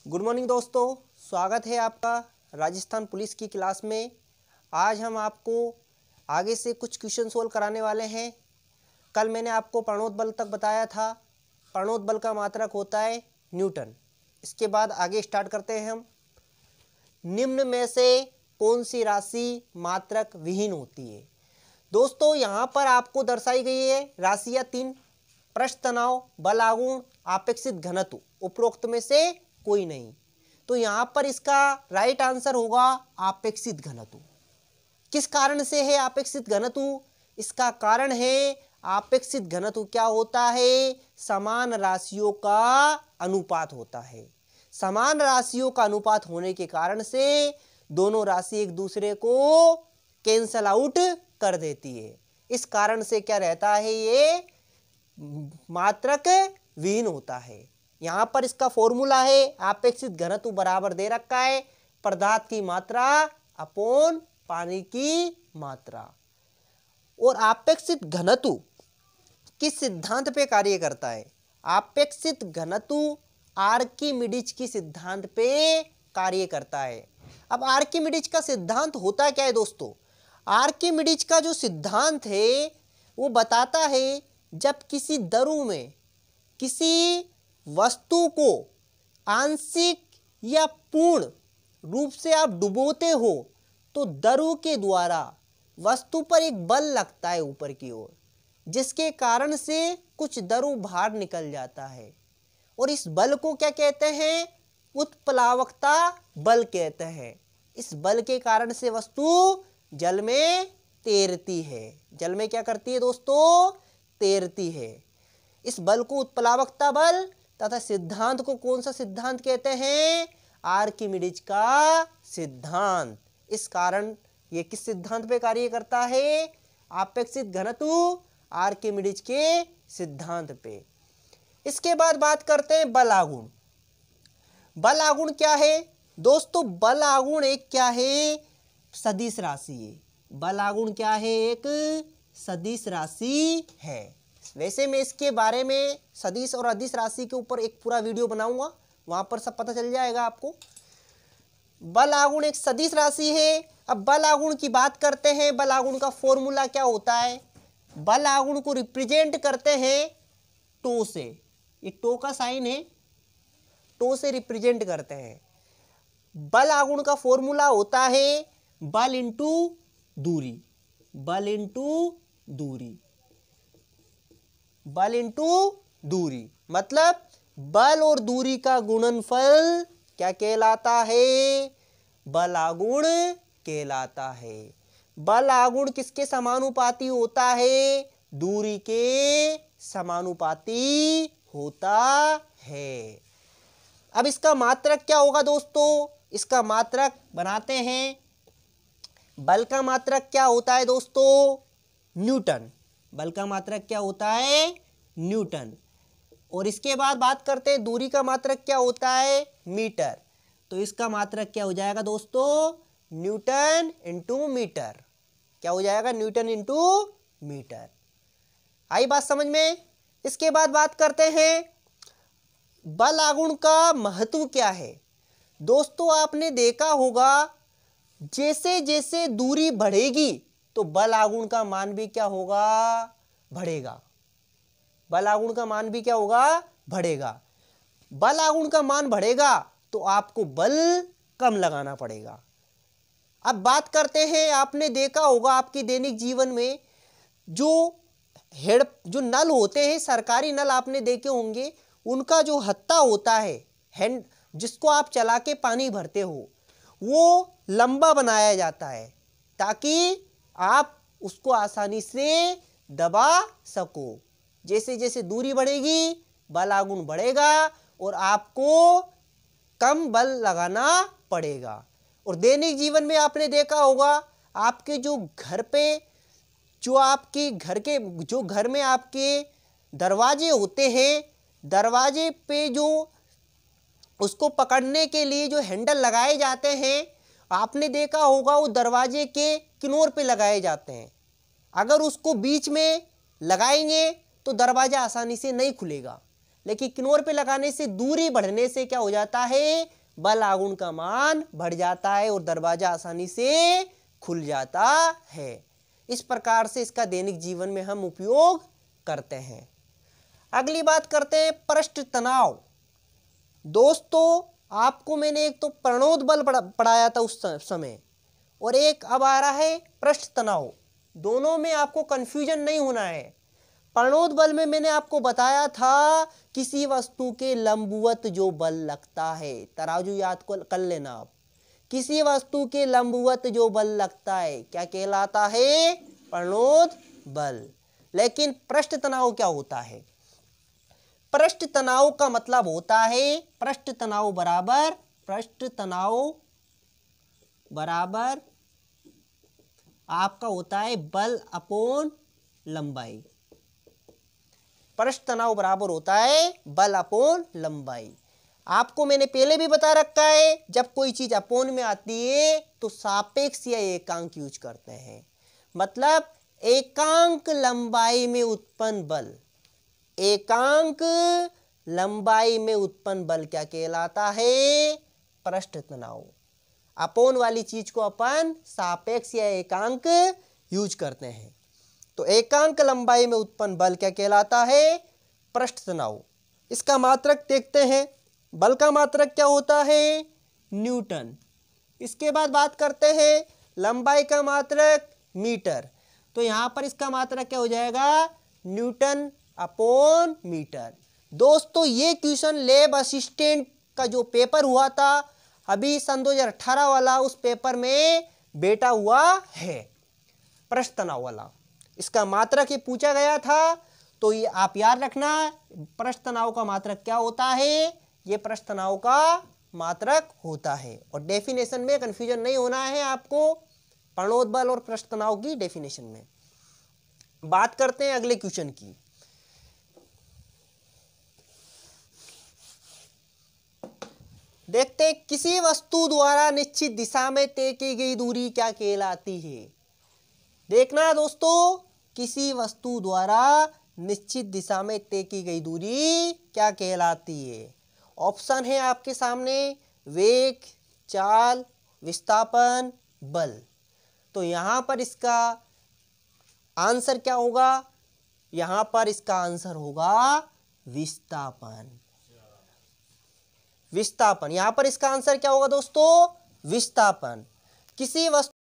Good morning दोस्तों, स्वागत है आपका राजस्थान पुलिस की क्लास में। आज हम आपको आगे से कुछ क्वेश्चन सोल्व कराने वाले हैं। कल मैंने आपको प्रणोद बल तक बताया था। प्रणोद बल का मात्रक होता है न्यूटन। इसके बाद आगे स्टार्ट करते हैं हम। निम्न में से कौन सी राशि मात्रक विहीन होती है? दोस्तों यहाँ पर आपको दर्शाई गई है राशियाँ तीन: पृष्ठ तनाव, बल आघूर्ण, आपेक्षित घनत्व। उपरोक्त में से कोई नहीं। तो यहाँ पर इसका राइट आंसर होगा आपेक्षित घनत्व। किस कारण से है आपेक्षित घनत्व? इसका कारण है आपेक्षित घनत्व क्या होता है? समान राशियों का अनुपात होता है। समान राशियों का अनुपात होने के कारण से दोनों राशि एक दूसरे को कैंसल आउट कर देती है। इस कारण से क्या रहता है? ये मात्रक विहीन होता है। यहाँ पर इसका फॉर्मूला है आपेक्षित घनत्व बराबर दे रखा है पदार्थ की मात्रा अपॉन पानी की मात्रा। और आपेक्षित घनत्व किस सिद्धांत पे कार्य करता है? आपेक्षित घनत्व आर्किमिडीज की सिद्धांत पे कार्य करता है। अब आर्किमिडीज का सिद्धांत होता क्या है दोस्तों? आर्किमिडीज का जो सिद्धांत है वो बताता है जब किसी दरु में किसी वस्तु को आंशिक या पूर्ण रूप से आप डुबोते हो तो दरु के द्वारा वस्तु पर एक बल लगता है ऊपर की ओर, जिसके कारण से कुछ दरु बाहर निकल जाता है। और इस बल को क्या कहते हैं? उत्प्लावकता बल कहते हैं। इस बल के कारण से वस्तु जल में तैरती है। जल में क्या करती है दोस्तों? तैरती है। इस बल को उत्प्लावकता बल तथा सिद्धांत को कौन सा सिद्धांत कहते हैं? आर्किमिडीज का सिद्धांत। इस कारण ये किस सिद्धांत पे कार्य करता है? आपेक्षित घनत्व आर्किमिडीज के सिद्धांत पे। इसके बाद बात करते हैं बल आघूर्ण। बल आघूर्ण क्या है दोस्तों? बल आघूर्ण एक क्या है? सदिश राशि है। बल आघूर्ण क्या है? एक सदिश राशि है। वैसे मैं इसके बारे में सदिश और अदिश राशि के ऊपर एक पूरा वीडियो बनाऊंगा, वहां पर सब पता चल जाएगा आपको। बल आघूर्ण एक सदिश राशि है। अब बल आघूर्ण की बात करते हैं। बल आघूर्ण का फॉर्मूला क्या होता है? बल आघूर्ण को रिप्रेजेंट करते हैं टो से। ये टो का साइन है, टो से रिप्रेजेंट करते हैं। बल आघूर्ण का फॉर्मूला होता है बल इंटू दूरी। बल इंटू दूरी। बल इंटू दूरी मतलब बल और दूरी का गुणनफल क्या कहलाता है? बल आघूर्ण कहलाता है। बल आघूर्ण किसके समानुपाती होता है? दूरी के समानुपाती होता है। अब इसका मात्रक क्या होगा दोस्तों? इसका मात्रक बनाते हैं। बल का मात्रक क्या होता है दोस्तों? न्यूटन। बल का मात्रक क्या होता है? न्यूटन। और इसके बाद बात करते हैं दूरी का मात्रक क्या होता है? मीटर। तो इसका मात्रक क्या हो जाएगा दोस्तों? Newton into metre. क्या हो जाएगा? Newton into metre. आई बात समझ में? इसके बाद बात करते हैं बल आघूर्ण का महत्व क्या है। दोस्तों आपने देखा होगा जैसे जैसे दूरी बढ़ेगी तो बल आघूर्ण का मान भी क्या होगा? बढ़ेगा। बल आघूर्ण का मान भी क्या होगा? बढ़ेगा। बल आघूर्ण का मान बढ़ेगा तो आपको बल कम लगाना पड़ेगा। अब बात करते हैं, आपने देखा होगा आपके दैनिक जीवन में जो नल होते हैं, सरकारी नल आपने देखे होंगे, उनका जो हत्था होता है, हैंड जिसको आप चला के पानी भरते हो, वो लंबा बनाया जाता है ताकि आप उसको आसानी से दबा सको। जैसे जैसे दूरी बढ़ेगी बल आघूर्ण बढ़ेगा और आपको कम बल लगाना पड़ेगा। और दैनिक जीवन में आपने देखा होगा आपके जो घर पे जो घर में आपके दरवाजे होते हैं, दरवाजे पे जो उसको पकड़ने के लिए जो हैंडल लगाए जाते हैं, आपने देखा होगा वो दरवाजे के किनारे पे लगाए जाते हैं। अगर उसको बीच में लगाएंगे तो दरवाजा आसानी से नहीं खुलेगा। लेकिन किनारे पे लगाने से दूरी बढ़ने से क्या हो जाता है, बल आघूर्ण का मान बढ़ जाता है और दरवाजा आसानी से खुल जाता है। इस प्रकार से इसका दैनिक जीवन में हम उपयोग करते हैं। अगली बात करते हैं पृष्ठ तनाव। दोस्तों आपको मैंने एक तो प्रणोद बल पढ़ाया था उस समय, और एक अब आ रहा है पृष्ठ तनाव। दोनों में आपको कंफ्यूजन नहीं होना है। प्रणोद बल में मैंने आपको बताया था किसी वस्तु के लंबवत जो बल लगता है, तराजू याद कर लेना आप, किसी वस्तु के लंबवत जो बल लगता है क्या कहलाता है, प्रणोद बल। लेकिन पृष्ठ तनाव क्या होता है, पृष्ठ तनाव का मतलब होता है पृष्ठ तनाव बराबर आपका होता है बल अपॉन लंबाई। पृष्ठ तनाव बराबर होता है बल अपॉन लंबाई। आपको मैंने पहले भी बता रखा है, जब कोई चीज अपॉन में आती है तो सापेक्ष या एकांक यूज करते हैं। मतलब एकांक लंबाई में उत्पन्न बल, एकांक लंबाई में उत्पन्न बल क्या कहलाता है, पृष्ठ तनाव। अपॉन वाली चीज को अपन सापेक्ष या एकांक यूज करते हैं। तो एकांक लंबाई में उत्पन्न बल क्या कहलाता है, पृष्ठ तनाव। इसका मात्रक देखते हैं, बल का मात्रक क्या होता है, न्यूटन। इसके बाद बात करते हैं लंबाई का मात्रक मीटर। तो यहां पर इसका मात्रक क्या हो जाएगा, न्यूटन अपॉन मीटर। दोस्तों ये क्वेश्चन लैब असिस्टेंट का जो पेपर हुआ था अभी सन 2018 वाला, उस पेपर में बेटा हुआ है पृष्ठ तनाव वाला। इसका मात्रक ये पूछा गया था, तो ये आप याद रखना पृष्ठ तनाव का मात्रक क्या होता है, ये पृष्ठ तनाव का मात्रक होता है। और डेफिनेशन में कंफ्यूजन नहीं होना है आपको, प्रणोद बल और पृष्ठ तनाव की डेफिनेशन में। बात करते हैं अगले क्वेश्चन की। देखते हैं किसी वस्तु द्वारा निश्चित दिशा में तय की गई दूरी क्या कहलाती है। देखना दोस्तों, किसी वस्तु द्वारा निश्चित दिशा में तय की गई दूरी क्या कहलाती है। ऑप्शन है आपके सामने, वेग, चाल, विस्थापन, बल। तो यहां पर इसका आंसर क्या होगा, यहां पर इसका आंसर होगा विस्थापन। विस्थापन, यहां पर इसका आंसर क्या होगा दोस्तों, विस्थापन। किसी वस्तु